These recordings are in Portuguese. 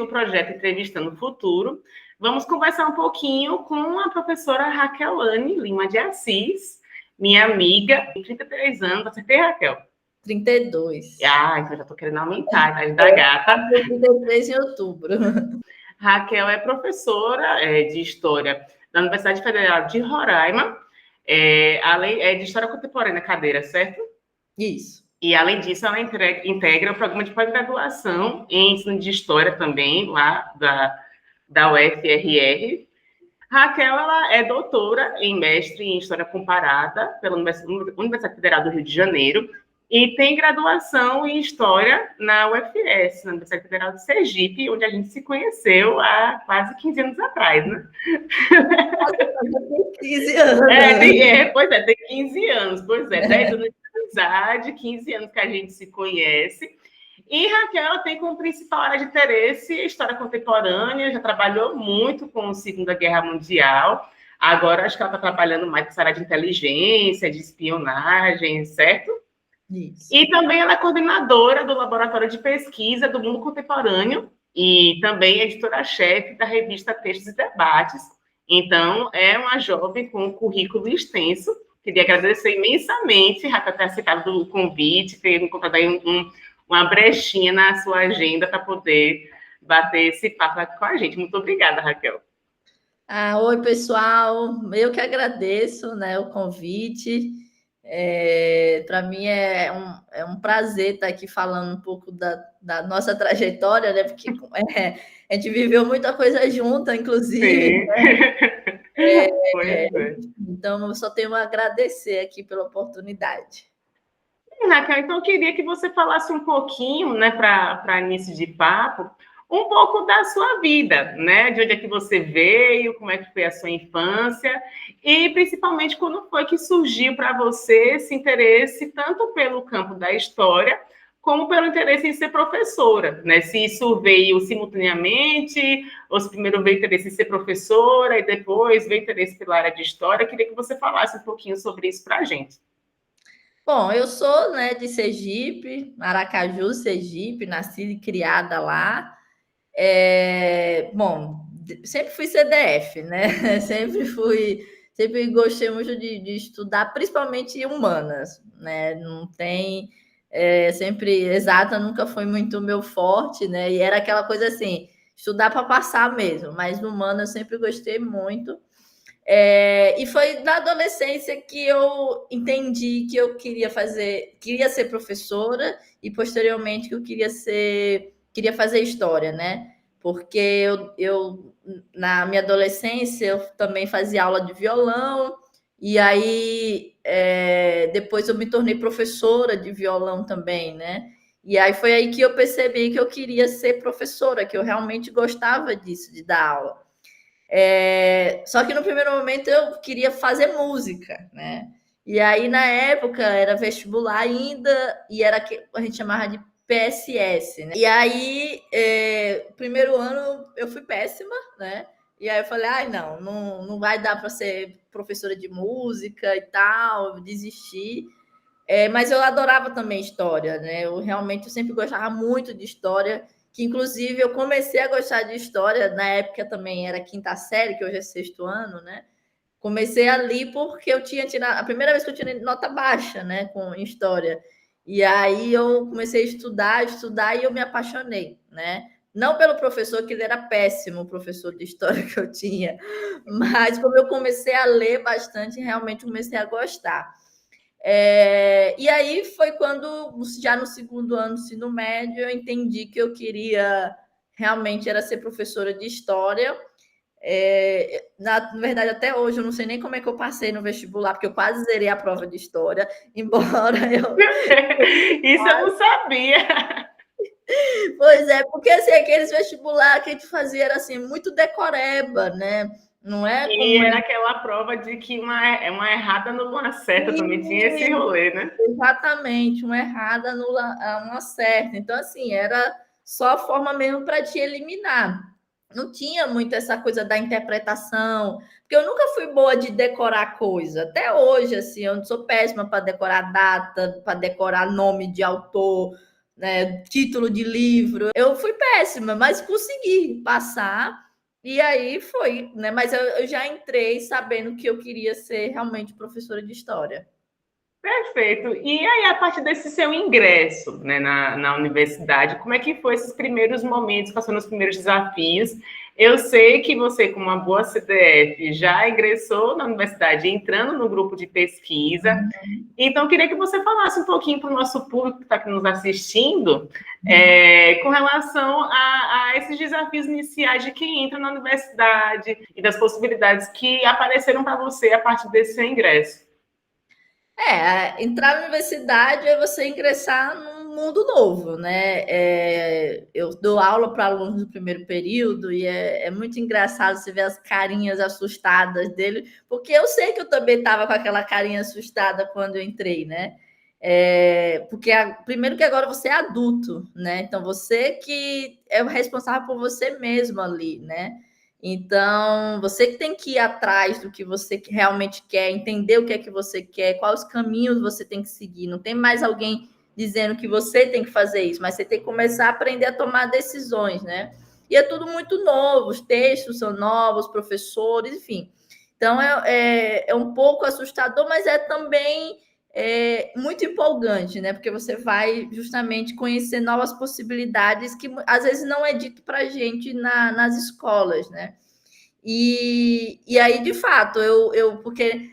no projeto Entrevistando o Futuro, vamos conversar um pouquinho com a professora Raquelane Lima de Assis, minha amiga, tem 33 anos. Acertei, Raquel? 32. Então já estou querendo aumentar a idade da gata. 33 em outubro. Raquel é professora de História da Universidade Federal de Roraima, de História Contemporânea, cadeira, certo? Isso. E, além disso, ela integra o programa de pós-graduação em ensino de História também, lá da UFRR. Raquel, ela é doutora em mestre em História Comparada pela Universidade Federal do Rio de Janeiro e tem graduação em História na UFS, na Universidade Federal de Sergipe, onde a gente se conheceu há quase 15 anos atrás, né? Tem 15 anos. Tem 15 anos. Pois é, 10 anos de amizade, 15 anos que a gente se conhece. E Raquel tem como principal área de interesse a história contemporânea, já trabalhou muito com a Segunda Guerra Mundial, agora acho que ela está trabalhando mais com essa área de inteligência, de espionagem, certo? Isso. E também ela é coordenadora do Laboratório de Pesquisa do Mundo Contemporâneo e também editora-chefe da revista Textos e Debates. Então, é uma jovem com um currículo extenso. Queria agradecer imensamente, Raquel, ter aceitado o convite, ter encontrado aí uma brechinha na sua agenda para poder bater esse papo aqui com a gente. Muito obrigada, Raquel. Oi, pessoal. Eu que agradeço, né, o convite. Para mim é um prazer estar aqui falando um pouco da nossa trajetória, né? Porque a gente viveu muita coisa junta, inclusive. Né? Então, eu só tenho a agradecer aqui pela oportunidade. Raquel, então eu queria que você falasse um pouquinho, né, para início de papo, um pouco da sua vida, né? De onde é que você veio, como é que foi a sua infância e principalmente quando foi que surgiu para você esse interesse tanto pelo campo da história como pelo interesse em ser professora, né? Se isso veio simultaneamente, ou se primeiro veio o interesse em ser professora e depois veio o interesse pela área de história. Eu queria que você falasse um pouquinho sobre isso para a gente. Bom, eu sou, né, de Sergipe, Aracaju, Sergipe, nascida e criada lá. Bom, sempre fui CDF, né? Sempre gostei muito de estudar, principalmente humanas, né? Não tem, sempre exata nunca foi muito o meu forte, né? E era aquela coisa assim, estudar para passar mesmo, mas no humano eu sempre gostei muito. E foi na adolescência que eu entendi que eu queria ser professora e posteriormente que eu queria fazer história, né? Porque eu na minha adolescência eu também fazia aula de violão e aí depois eu me tornei professora de violão também, né? E aí foi aí que eu percebi que eu queria ser professora, que eu realmente gostava disso, de dar aula. Só que no primeiro momento eu queria fazer música, né? E aí, na época, era vestibular ainda, e era que a gente chamava de PSS, né? E aí, primeiro ano eu fui péssima, né? E aí eu falei, não vai dar para ser professora de música e tal, eu desisti. Mas eu adorava também história, né? Eu sempre gostava muito de história, que inclusive eu comecei a gostar de história, na época também era quinta série, que hoje é sexto ano, né? Comecei ali porque eu tinha tirado, a primeira vez que eu tirei nota baixa, né, com história. E aí eu comecei a estudar e eu me apaixonei, né? Não pelo professor, que ele era péssimo, o professor de história que eu tinha, mas como eu comecei a ler bastante, realmente comecei a gostar. E aí foi quando, já no segundo ano do ensino médio, eu entendi que eu queria realmente era ser professora de história. Na verdade, até hoje, eu não sei nem como é que eu passei no vestibular, porque eu quase zerei a prova de história, embora eu... Isso eu não sabia. Pois é, porque assim, aqueles vestibulares que a gente fazia era assim, muito decoreba, né? Não é como... E era aquela prova de que uma errada anula uma certa, também tinha esse rolê, né? Exatamente, uma errada anula uma certa. Então, assim, era só a forma mesmo para te eliminar. Não tinha muito essa coisa da interpretação, porque eu nunca fui boa de decorar coisa. Até hoje, assim, eu sou péssima para decorar data, para decorar nome de autor. né, título de livro. Eu fui péssima, mas consegui passar. E aí foi, né? Mas eu já entrei sabendo que eu queria ser realmente professora de história. Perfeito. E aí, a partir desse seu ingresso, né, na universidade, como é que foi esses primeiros momentos, quais foram os primeiros desafios? Eu sei que você, como uma boa CDF, já ingressou na universidade entrando no grupo de pesquisa. Então, eu queria que você falasse um pouquinho para o nosso público que está aqui nos assistindo, com relação a esses desafios iniciais de quem entra na universidade e das possibilidades que apareceram para você a partir desse seu ingresso. Entrar na universidade é você ingressar num mundo novo, né? Eu dou aula para alunos do primeiro período e é muito engraçado você ver as carinhas assustadas dele, porque eu sei que eu também estava com aquela carinha assustada quando eu entrei, né? Porque primeiro que agora você é adulto, né? Então você que é o responsável por você mesmo ali, né? Então, você que tem que ir atrás do que você realmente quer, entender o que é que você quer, quais caminhos você tem que seguir. Não tem mais alguém dizendo que você tem que fazer isso, mas você tem que começar a aprender a tomar decisões, né? E é tudo muito novo, os textos são novos, professores, enfim. Então, é um pouco assustador, mas é também muito empolgante, né? Porque você vai justamente conhecer novas possibilidades que às vezes não é dito para a gente nas escolas, né? E aí, de fato, porque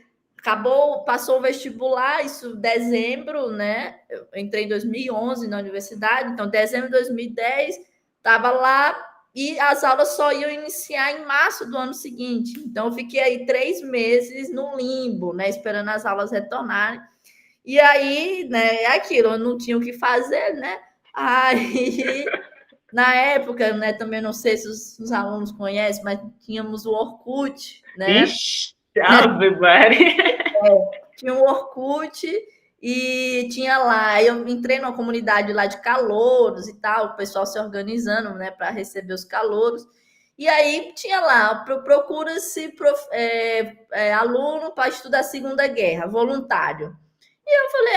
passou o vestibular, isso em dezembro, né? Eu entrei em 2011 na universidade, então, dezembro de 2010, estava lá e as aulas só iam iniciar em março do ano seguinte. Então, eu fiquei aí 3 meses no limbo, né? Esperando as aulas retornarem. E aí, né, é aquilo, eu não tinha o que fazer, né? Aí, na época, né, também não sei se os alunos conhecem, mas tínhamos o Orkut, né? Ixi, Ave Maria. Tinha o Orkut e tinha lá, eu entrei numa comunidade lá de calouros e tal, o pessoal se organizando, né, para receber os calouros. E aí tinha lá, procura-se aluno para estudar a Segunda Guerra, voluntário. E eu falei,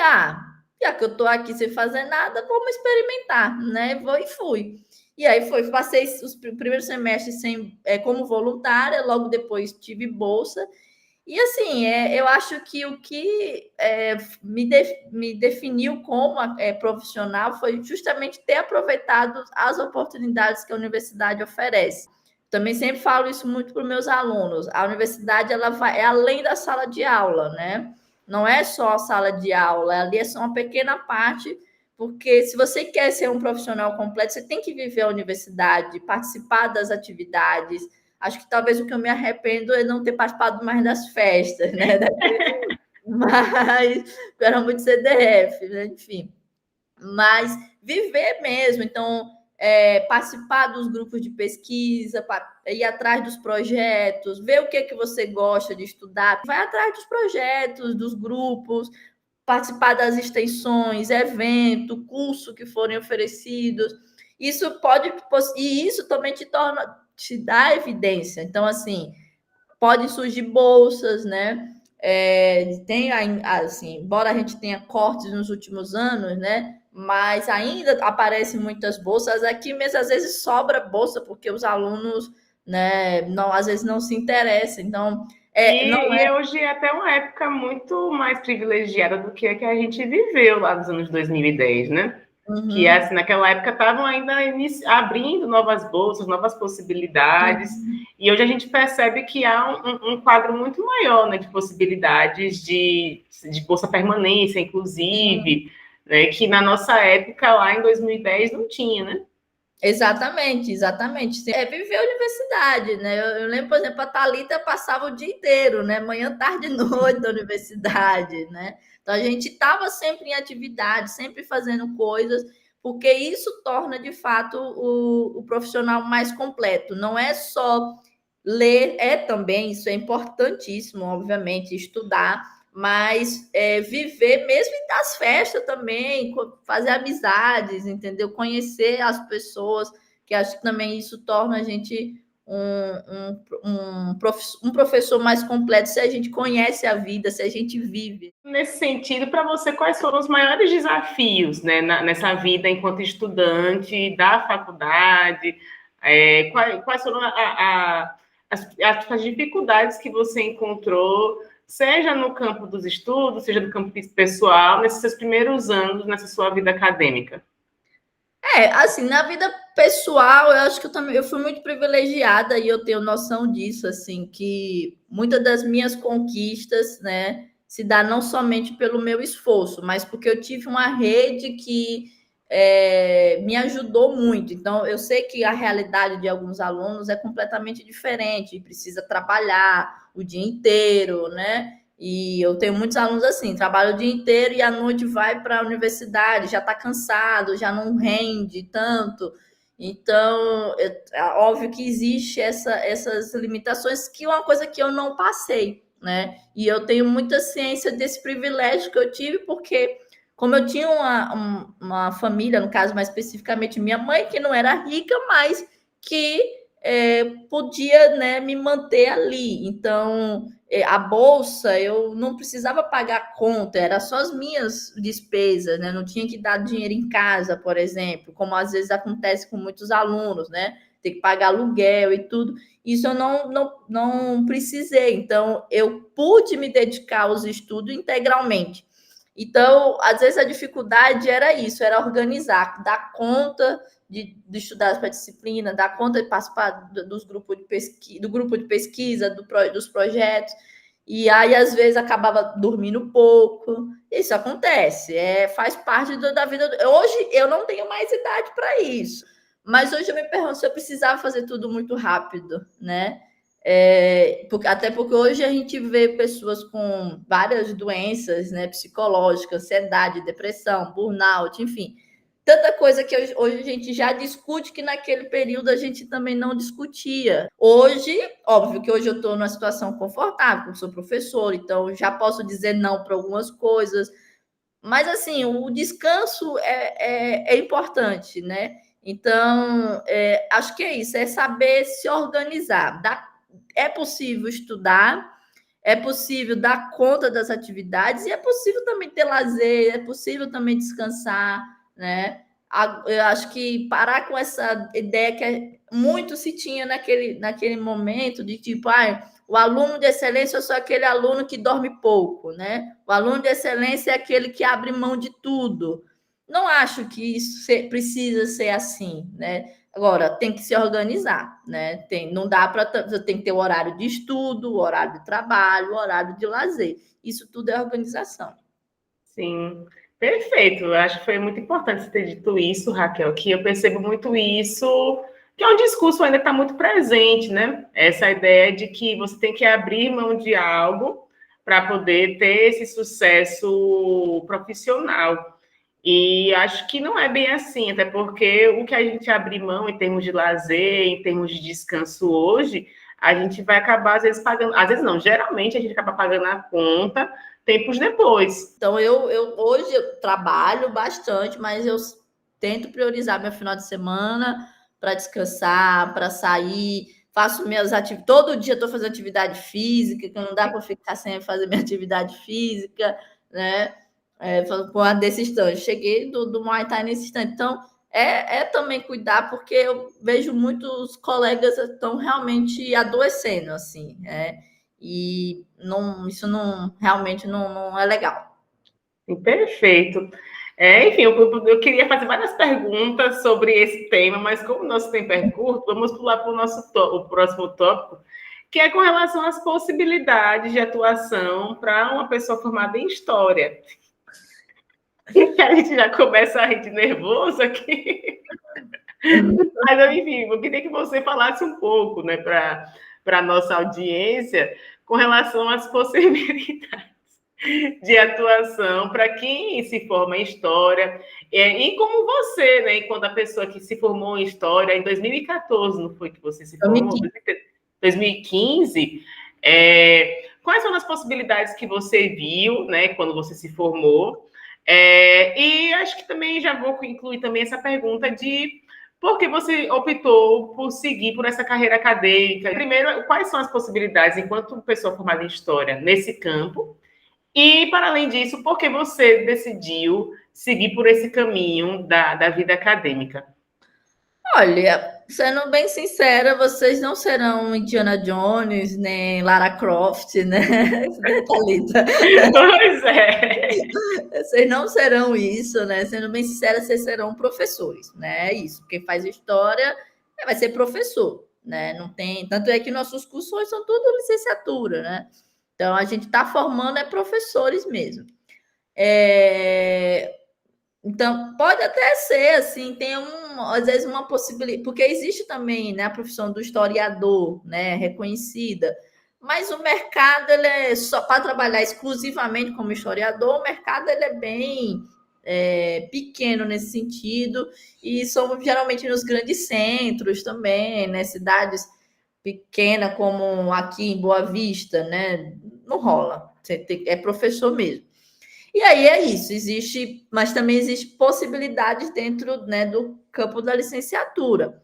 já que eu estou aqui sem fazer nada, vamos experimentar, né? Vou e fui. E aí passei os primeiros semestres como voluntária, logo depois tive bolsa. E assim, eu acho que o que me definiu como profissional foi justamente ter aproveitado as oportunidades que a universidade oferece. Também sempre falo isso muito para os meus alunos. A universidade é além da sala de aula, né? Não é só a sala de aula, ali é só uma pequena parte, porque se você quer ser um profissional completo, você tem que viver a universidade, participar das atividades. Acho que talvez o que eu me arrependo é não ter participado mais das festas, né? Mas eu era muito CDF, né? Enfim. Mas viver mesmo, então participar dos grupos de pesquisa, ir atrás dos projetos, ver o que você gosta de estudar, vai atrás dos projetos, dos grupos, participar das extensões, evento, curso que forem oferecidos. Isso também te dá evidência. Então, assim, podem surgir bolsas, né? Tem assim, embora a gente tenha cortes nos últimos anos, né? Mas ainda aparecem muitas bolsas. Aqui mesmo, às vezes, sobra bolsa, porque os alunos, né, não, às vezes não se interessam. Então, não E hoje é até uma época muito mais privilegiada do que a que a gente viveu lá nos anos 2010, né? Que Uhum, assim, naquela época estavam ainda abrindo novas bolsas, novas possibilidades, e hoje a gente percebe que há um quadro muito maior, né, de possibilidades de bolsa permanência, inclusive, né, que na nossa época, lá em 2010, não tinha, né? exatamente, exatamente. É viver a universidade, né? Eu lembro, por exemplo, a Thalita passava o dia inteiro, né? Manhã, tarde e noite da universidade, né? Então a gente estava sempre em atividade, sempre fazendo coisas, porque isso torna de fato o profissional mais completo. Não é só ler, também, isso é importantíssimo, obviamente, estudar, mas viver mesmo das festas também, fazer amizades, entendeu? Conhecer as pessoas, que acho que também isso torna a gente um professor mais completo se a gente conhece a vida, se a gente vive. Nesse sentido, para você, quais foram os maiores desafios, né, nessa vida enquanto estudante da faculdade? Quais foram as dificuldades que você encontrou, seja no campo dos estudos, seja no campo pessoal, nesses seus primeiros anos, nessa sua vida acadêmica? Assim, na vida pessoal, eu acho que eu fui muito privilegiada e eu tenho noção disso, assim, que muitas das minhas conquistas, né, se dá não somente pelo meu esforço, mas porque eu tive uma rede que me ajudou muito. Então, eu sei que a realidade de alguns alunos é completamente diferente, precisa trabalhar o dia inteiro, né? E eu tenho muitos alunos assim, trabalha o dia inteiro e à noite vai para a universidade, já está cansado, já não rende tanto. Então, é óbvio que existe essas limitações, que é uma coisa que eu não passei, né? E eu tenho muita ciência desse privilégio que eu tive, porque como eu tinha uma família, no caso mais especificamente minha mãe, que não era rica, mas que podia, né, me manter ali. Então, a bolsa, eu não precisava pagar conta, era só as minhas despesas, né? Não tinha que dar dinheiro em casa, por exemplo, como às vezes acontece com muitos alunos, né? Tem que pagar aluguel e tudo. Isso eu não precisei. Então, eu pude me dedicar aos estudos integralmente. Então, às vezes a dificuldade era isso, era organizar, dar conta de estudar para a disciplina, dar conta de participar dos grupos de pesquisa, do grupo de pesquisa, dos projetos, e aí às vezes acabava dormindo pouco. Isso acontece, faz parte da vida. Hoje eu não tenho mais idade para isso, mas hoje eu me pergunto se eu precisava fazer tudo muito rápido, né? Até porque hoje a gente vê pessoas com várias doenças, né, psicológicas, ansiedade, depressão, burnout, enfim, tanta coisa que hoje a gente já discute que naquele período a gente também não discutia. Hoje, óbvio que hoje eu estou numa situação confortável, porque sou professor, então já posso dizer não para algumas coisas, mas assim, o descanso é importante, né? Então, acho que é isso, é saber se organizar, é possível estudar, é possível dar conta das atividades e é possível também ter lazer, é possível também descansar, né? Eu acho que parar com essa ideia que muito se tinha naquele momento de tipo, o aluno de excelência é só aquele aluno que dorme pouco, né? O aluno de excelência é aquele que abre mão de tudo. Não acho que isso precisa ser assim, né? Agora, tem que se organizar, né? Não dá para. Tem que ter o horário de estudo, o horário de trabalho, o horário de lazer. Isso tudo é organização. Sim, perfeito. Eu acho que foi muito importante você ter dito isso, Raquel, que eu percebo muito isso, que é um discurso ainda que está muito presente, né? Essa ideia de que você tem que abrir mão de algo para poder ter esse sucesso profissional. E acho que não é bem assim, até porque o que a gente abrir mão em termos de lazer, em termos de descanso hoje, a gente vai acabar, às vezes, pagando, às vezes não, geralmente a gente acaba pagando a conta tempos depois. Então, hoje eu trabalho bastante, mas eu tento priorizar meu final de semana para descansar, para sair, faço minhas atividades. Todo dia estou fazendo atividade física, que não dá para ficar sem fazer minha atividade física, né? Com a desse instante. Cheguei do Muay Thai nesse instante. Então, também cuidar, porque eu vejo muitos colegas estão realmente adoecendo, assim, e isso realmente não é legal. Perfeito. Enfim, eu queria fazer várias perguntas sobre esse tema, mas como o nosso tempo é curto, vamos pular para o próximo tópico, que é com relação às possibilidades de atuação para uma pessoa formada em História. A gente já começa a rir de nervoso aqui. Mas, enfim, eu queria que você falasse um pouco, né, para a nossa audiência com relação às possibilidades de atuação para quem se forma em História, e como você, né, enquanto a pessoa que se formou em História em 2014, não foi que você se formou? 2015. Quais são as possibilidades que você viu, né, quando você se formou? E acho que também já vou incluir também essa pergunta de Por que você optou por seguir por essa carreira acadêmica? Primeiro, quais são as possibilidades enquanto pessoa formada em História nesse campo? E, para além disso, por que você decidiu seguir por esse caminho da vida acadêmica? Olha, sendo bem sincera, vocês não serão Indiana Jones, nem Lara Croft, né, Thalita? Pois é. Vocês não serão isso, né? Sendo bem sincera, vocês serão professores, né? É isso. Quem faz história vai ser professor, né? Não tem. Tanto é que nossos cursos são tudo licenciatura, né? Então a gente está formando professores mesmo. Então, pode até ser assim, tem às vezes uma possibilidade, porque existe também, né, a profissão do historiador, né, reconhecida, mas o mercado, ele é só para trabalhar exclusivamente como historiador, o mercado ele é bem pequeno nesse sentido, e são geralmente nos grandes centros também, né, cidades pequenas como aqui em Boa Vista, né, não rola, é professor mesmo. E aí é isso, existe, mas também existe possibilidades dentro, né, do campo da licenciatura.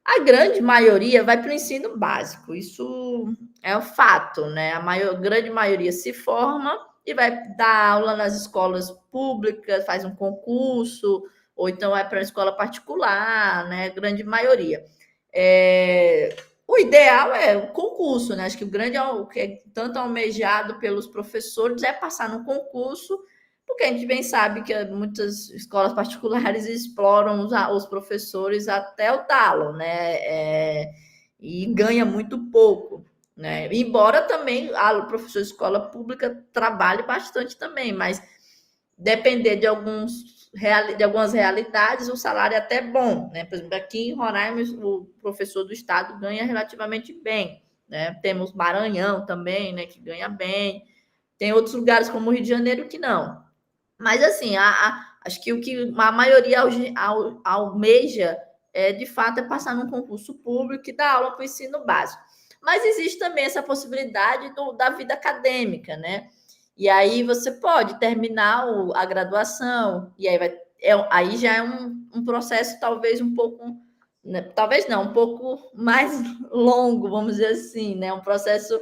A grande maioria vai para o ensino básico, isso é um fato, né? Grande maioria se forma e vai dar aula nas escolas públicas, faz um concurso, ou então vai para a escola particular, né? Grande maioria. O ideal é o concurso, né? Acho que o que é tanto almejado pelos professores é passar no concurso, porque a gente bem sabe que muitas escolas particulares exploram os professores até o talo, né? E ganha muito pouco, né? Embora também o professor de escola pública trabalhe bastante também, mas depender de algumas realidades, o salário é até bom, né? Por exemplo, aqui em Roraima, o professor do estado ganha relativamente bem, né? Temos Maranhão também, né? Que ganha bem. Tem outros lugares como o Rio de Janeiro que não. Mas, assim, acho que o que a maioria almeja, de fato, é passar num concurso público e dar aula para o ensino básico. Mas existe também essa possibilidade da vida acadêmica, né? E aí você pode terminar a graduação, e aí já é um processo talvez um pouco, né? Talvez não, um pouco mais longo, vamos dizer assim, né? Um processo,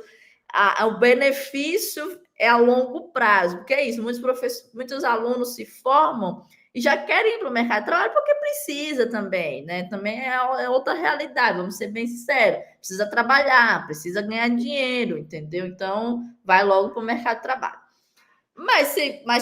o benefício é a longo prazo, porque é isso, muitos alunos se formam e já querem ir para o mercado de trabalho porque precisa também, né? Também é outra realidade, vamos ser bem sinceros. Precisa trabalhar, precisa ganhar dinheiro, entendeu? Então, vai logo para o mercado de trabalho. Mas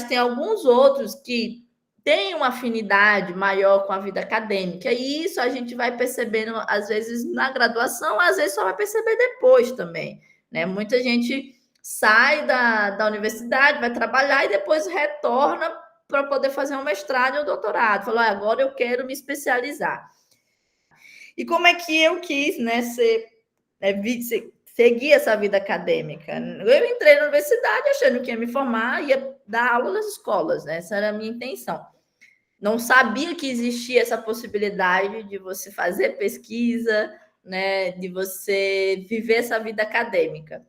tem alguns outros que têm uma afinidade maior com a vida acadêmica, e isso a gente vai percebendo, às vezes, na graduação, às vezes só vai perceber depois também, né? Muita gente sai da universidade, vai trabalhar e depois retorna para poder fazer um mestrado e um doutorado. Falou, agora eu quero me especializar. E como é que eu quis, né, seguir essa vida acadêmica? Eu entrei na universidade achando que ia me formar, ia dar aula nas escolas, né? Essa era a minha intenção. Não sabia que existia essa possibilidade de você fazer pesquisa, né, de você viver essa vida acadêmica.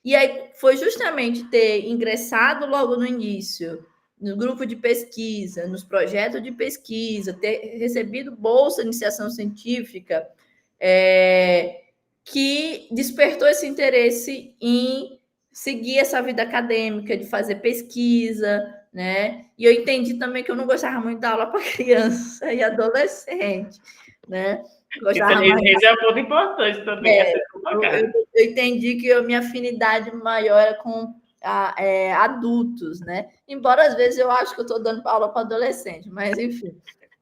E aí foi justamente ter ingressado logo no início no grupo de pesquisa, nos projetos de pesquisa, ter recebido bolsa de iniciação científica, que despertou esse interesse em seguir essa vida acadêmica, de fazer pesquisa, né? E eu entendi também que eu não gostava muito da aula para criança e adolescente, né? Esse é um ponto importante também. Eu entendi que a minha afinidade maior era com adultos, né? Embora às vezes eu acho que eu estou dando aula para adolescente, mas enfim.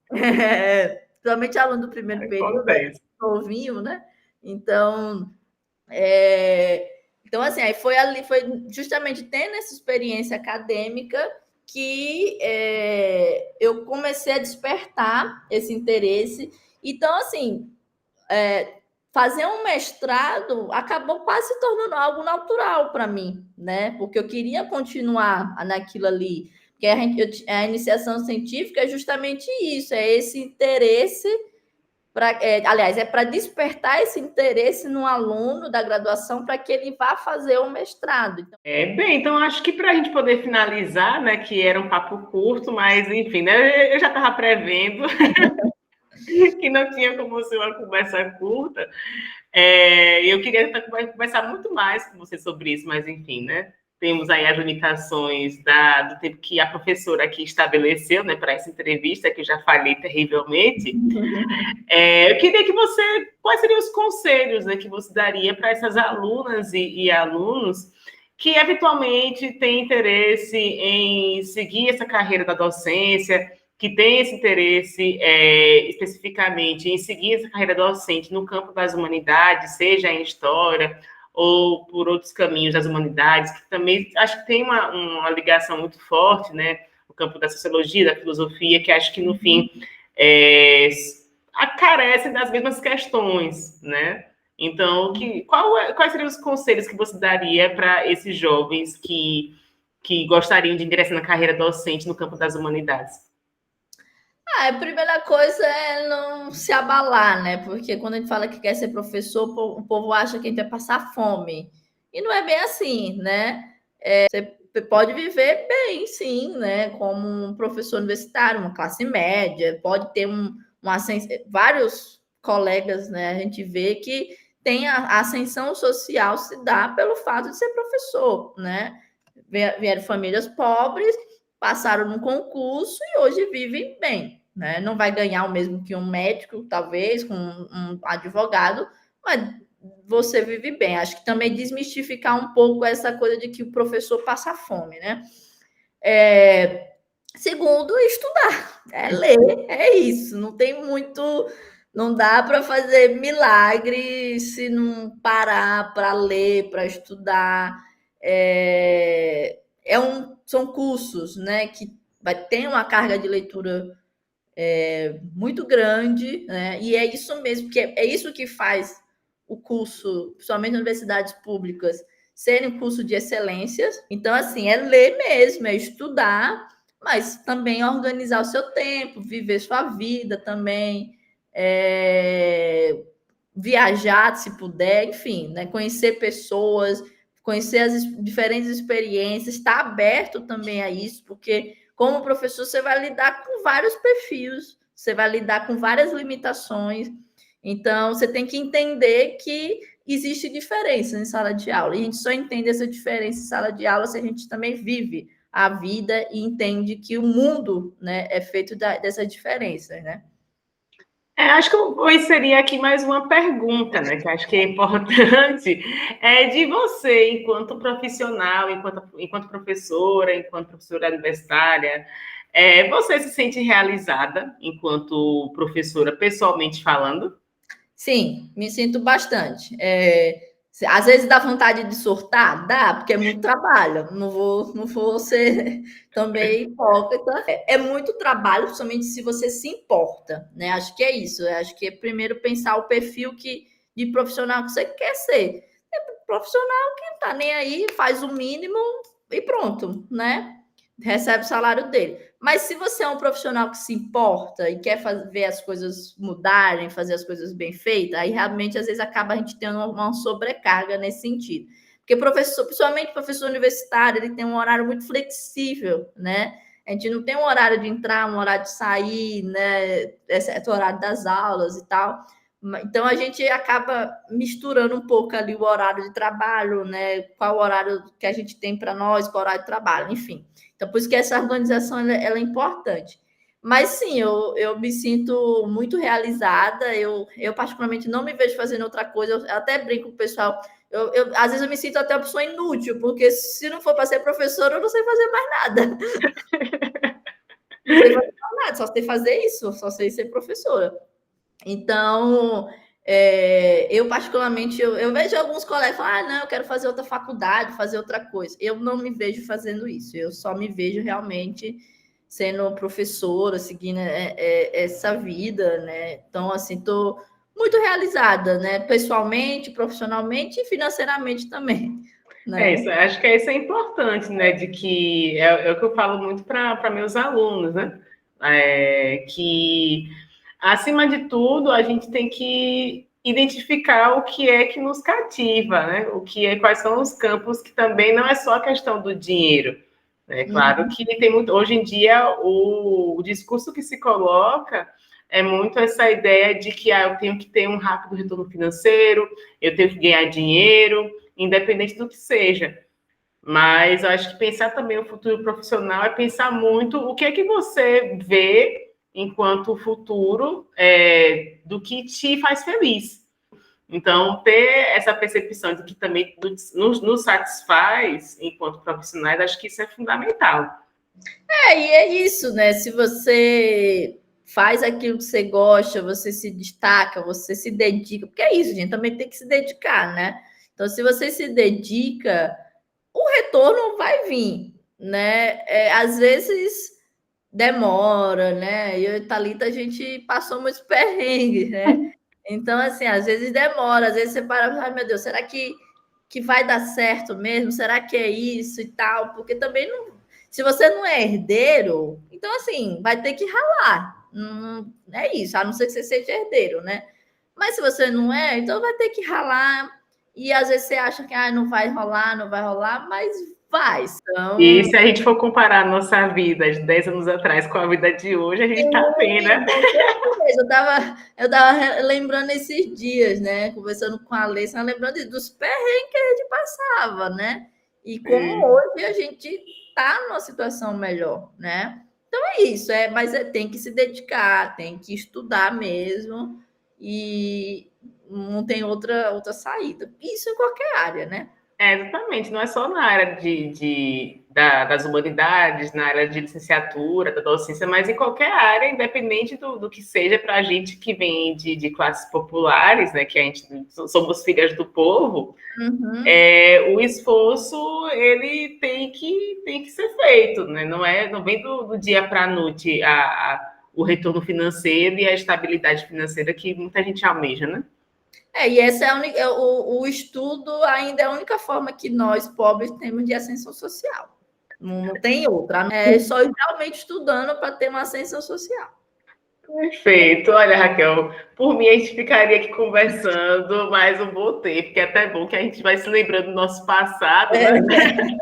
Principalmente aluno do primeiro período, novinho, né? Então, assim, aí foi justamente tendo essa experiência acadêmica que eu comecei a despertar esse interesse. Então, assim, fazer um mestrado acabou quase se tornando algo natural para mim, né? Porque eu queria continuar naquilo ali. Porque a iniciação científica é justamente isso, é esse interesse, aliás, é para despertar esse interesse no aluno da graduação para que ele vá fazer o mestrado. Então acho que para a gente poder finalizar, né, que era um papo curto, mas enfim, né, eu já estava prevendo. que não tinha como ser uma conversa curta. Eu queria conversar muito mais com você sobre isso, mas enfim, né? Temos aí as limitações do tempo que a professora aqui estabeleceu, né, para essa entrevista, que eu já falei terrivelmente. Eu queria que quais seriam os conselhos, né, que você daria para essas alunas e alunos que eventualmente têm interesse em seguir essa carreira da docência, que tem esse interesse especificamente em seguir essa carreira docente no campo das humanidades, seja em história ou por outros caminhos das humanidades, que também acho que tem uma ligação muito forte, né? O campo da sociologia, da filosofia, que acho que, no fim, carecem das mesmas questões, né? Então, quais seriam os conselhos que você daria para esses jovens que gostariam de ingressar na carreira docente no campo das humanidades? A primeira coisa é não se abalar, né? Porque quando a gente fala que quer ser professor, o povo acha que a gente vai passar fome. E não é bem assim, né? Você pode viver bem, sim, né? Como um professor universitário, uma classe média, pode ter vários colegas, né? A gente vê que tem a ascensão social se dá pelo fato de ser professor, né? Vieram famílias pobres, passaram no concurso e hoje vivem bem, né? Não vai ganhar o mesmo que um médico, talvez, com um advogado, mas você vive bem. Acho que também desmistificar um pouco essa coisa de que o professor passa fome, né? Segundo, estudar, ler, é isso. Não tem muito, não dá para fazer milagre se não parar para ler, para estudar. São cursos, né, que vai ter uma carga de leitura muito grande, né? E é isso mesmo, que é isso que faz o curso, principalmente nas universidades públicas, serem um curso de excelência. Então, assim, é ler mesmo, é estudar, mas também organizar o seu tempo, viver sua vida também, viajar, se puder, enfim, né? Conhecer pessoas, conhecer as diferentes experiências, estar aberto também a isso, porque como professor você vai lidar com vários perfis, você vai lidar com várias limitações, então você tem que entender que existe diferença em sala de aula, e a gente só entende essa diferença em sala de aula se a gente também vive a vida e entende que o mundo, né, é feito dessas diferenças, né? Acho que eu vou inserir aqui mais uma pergunta, né, que acho que é importante, de você, enquanto profissional, enquanto professora universitária, você se sente realizada enquanto professora, pessoalmente falando? Sim, me sinto bastante. Às vezes dá vontade de surtar, dá, porque é muito trabalho. Não vou ser também hipócrita. É muito trabalho, principalmente se você se importa, né? Acho que é isso. Acho que é primeiro pensar o perfil de profissional que você quer ser. É profissional que não está nem aí, faz o mínimo e pronto, né? Recebe o salário dele. Mas se você é um profissional que se importa e quer ver as coisas mudarem, fazer as coisas bem feitas, aí realmente às vezes acaba a gente tendo uma sobrecarga nesse sentido. Porque professor, principalmente professor universitário, ele tem um horário muito flexível, né? A gente não tem um horário de entrar, um horário de sair, né? Exceto o horário das aulas e tal. Então a gente acaba misturando um pouco ali o horário de trabalho, né? Qual o horário que a gente tem para nós, qual o horário de trabalho, enfim. Então, por isso que essa organização ela é importante. Mas sim, eu me sinto muito realizada. Eu particularmente não me vejo fazendo outra coisa. Eu até brinco com o pessoal. Às vezes eu me sinto até uma pessoa inútil, porque se não for para ser professora, eu não sei fazer mais nada. Não sei fazer mais nada, só sei fazer isso, só sei ser professora. Então, eu particularmente, eu vejo alguns colegas falar, não, eu quero fazer outra faculdade, fazer outra coisa. Eu não me vejo fazendo isso, eu só me vejo realmente sendo professora, seguindo essa vida, né? Então, assim, estou muito realizada, né? Pessoalmente, profissionalmente e financeiramente também. Né? Isso, acho que isso é importante, né? De que é o que eu falo muito para meus alunos, né? Que acima de tudo a gente tem que identificar o que é que nos cativa, né? Quais são os campos que também não é só a questão do dinheiro. É claro que tem muito. Hoje em dia o discurso que se coloca é muito essa ideia de que eu tenho que ter um rápido retorno financeiro, eu tenho que ganhar dinheiro, independente do que seja. Mas eu acho que pensar também o futuro profissional é pensar muito o que é que você vê enquanto futuro do que te faz feliz. Então, ter essa percepção de que também nos satisfaz enquanto profissionais, acho que isso é fundamental. E é isso, né? Se você faz aquilo que você gosta, você se destaca, você se dedica, porque é isso, gente, também tem que se dedicar, né? Então, se você se dedica, o retorno vai vir, né? Às vezes demora, né? Eu e Thalita, a gente passou muitos perrengues, né? Então, assim, às vezes demora, às vezes você para e fala, meu Deus, será que vai dar certo mesmo? Será que é isso e tal? Porque também não. Se você não é herdeiro, então assim, vai ter que ralar. Não, é isso, a não ser que você seja herdeiro, né? Mas se você não é, então vai ter que ralar. E às vezes você acha que não vai rolar, mas vai. Então, e se a gente for comparar a nossa vida de 10 anos atrás com a vida de hoje, a gente tá bem, né? Eu tava lembrando esses dias, né? Conversando com a Alessa, lembrando dos perrengues que a gente passava, né? E como hoje a gente tá numa situação melhor, né? Então é isso, mas tem que se dedicar, tem que estudar mesmo, e não tem outra saída. Isso em qualquer área, né? Exatamente, não é só na área das humanidades, na área de licenciatura, da docência, mas em qualquer área, independente do que seja, para a gente que vem de classes populares, né, que a gente somos filhas do povo, o esforço ele tem que ser feito, né? Não vem do dia para a noite o retorno financeiro e a estabilidade financeira que muita gente almeja, né? E essa o estudo ainda é a única forma que nós, pobres, temos de ascensão social. Não tem outra. É só realmente estudando para ter uma ascensão social. Perfeito. Olha, Raquel, por mim a gente ficaria aqui conversando mais um bom tempo, porque é até bom que a gente vai se lembrando do nosso passado, né?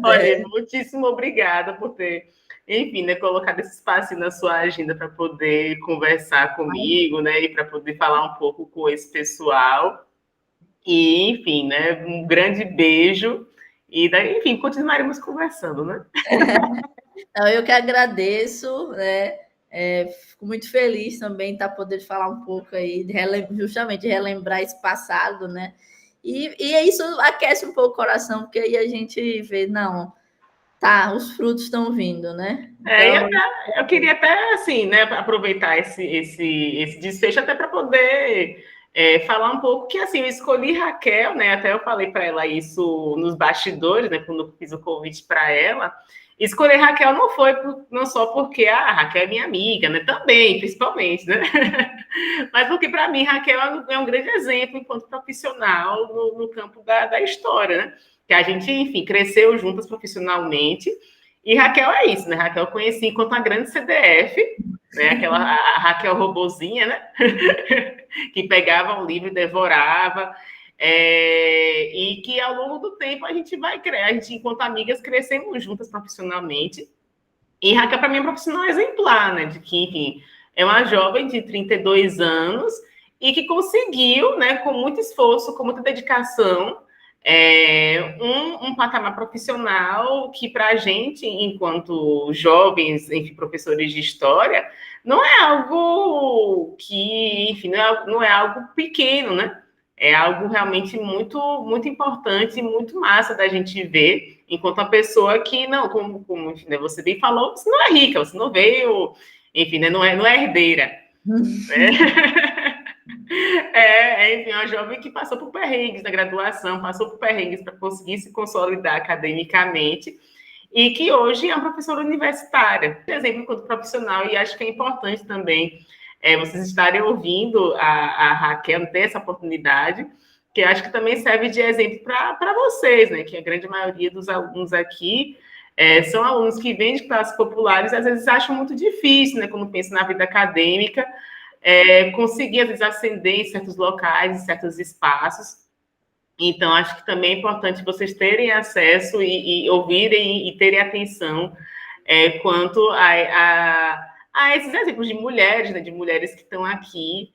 Olha, muitíssimo obrigada por ter, enfim, né, colocado esse espaço na sua agenda para poder conversar comigo, né, e para poder falar um pouco com esse pessoal. E, enfim, né, um grande beijo. E daí, enfim, continuaremos conversando, né? Eu que agradeço, né? Fico muito feliz também estar podendo falar um pouco aí, justamente relembrar esse passado, né? E isso aquece um pouco o coração, porque aí a gente vê, não, tá, os frutos estão vindo, né? Então, eu queria até, assim, né, aproveitar esse desfecho até para poder falar um pouco que, assim, eu escolhi Raquel, né, até eu falei para ela isso nos bastidores, né, quando eu fiz o convite para ela. Escolher Raquel não só porque a Raquel é minha amiga, né, também, principalmente, né, mas porque, para mim, Raquel é um grande exemplo enquanto profissional no campo da história, né, que a gente, enfim, cresceu juntas profissionalmente. E Raquel é isso, né? Raquel eu conheci enquanto uma grande CDF, né? A Raquel robozinha, né? Que pegava um livro e devorava. E que ao longo do tempo a gente enquanto amigas, crescemos juntas profissionalmente. E Raquel, para mim, é um profissional exemplar, né? De que, enfim, é uma jovem de 32 anos e que conseguiu, né, com muito esforço, com muita dedicação, um patamar profissional que, para a gente, enquanto jovens, enfim, professores de história, não é algo que, enfim, não é algo pequeno, né? É algo realmente muito, muito importante e muito massa da gente ver, enquanto uma pessoa que, não, como enfim, né, você bem falou, você não é rica, você não veio, enfim, né, não é herdeira. Enfim, uma jovem que passou por perrengues na graduação, passou por perrengues para conseguir se consolidar academicamente e que hoje é uma professora universitária, por exemplo, enquanto profissional, e acho que é importante também vocês estarem ouvindo a Raquel, ter essa oportunidade, que acho que também serve de exemplo para vocês, né? Que a grande maioria dos alunos aqui são alunos que vêm de classes populares e às vezes acham muito difícil, né? Quando pensam na vida acadêmica, conseguir, às vezes, ascender em certos locais, em certos espaços. Então, acho que também é importante vocês terem acesso e ouvirem e terem atenção quanto a esses exemplos de mulheres, né, de mulheres que estão aqui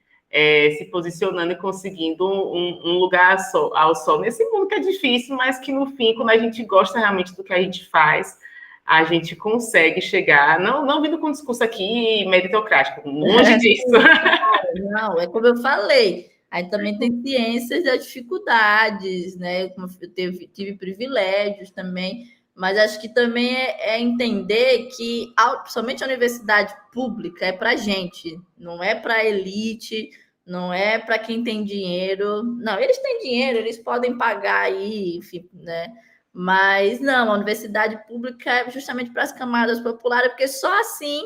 se posicionando e conseguindo um lugar ao sol nesse mundo que é difícil, mas que no fim, quando a gente gosta realmente do que a gente faz, a gente consegue chegar, não vindo com um discurso aqui meritocrático, longe disso. Não, é como eu falei, aí também tem ciências das dificuldades, né? Como eu tive privilégios também, mas acho que também é entender que somente a universidade pública é para gente, não é para a elite, não é para quem tem dinheiro. Não, eles têm dinheiro, eles podem pagar aí, enfim, né? Mas não, a universidade pública é justamente para as camadas populares, porque só assim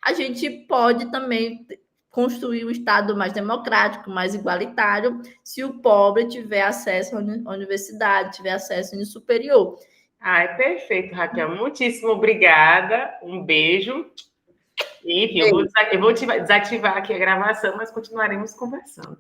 a gente pode também construir um Estado mais democrático, mais igualitário, se o pobre tiver acesso à universidade, tiver acesso ao ensino superior. Ai, perfeito, Raquel. Muitíssimo obrigada. Um beijo. Enfim, eu vou desativar aqui a gravação, mas continuaremos conversando.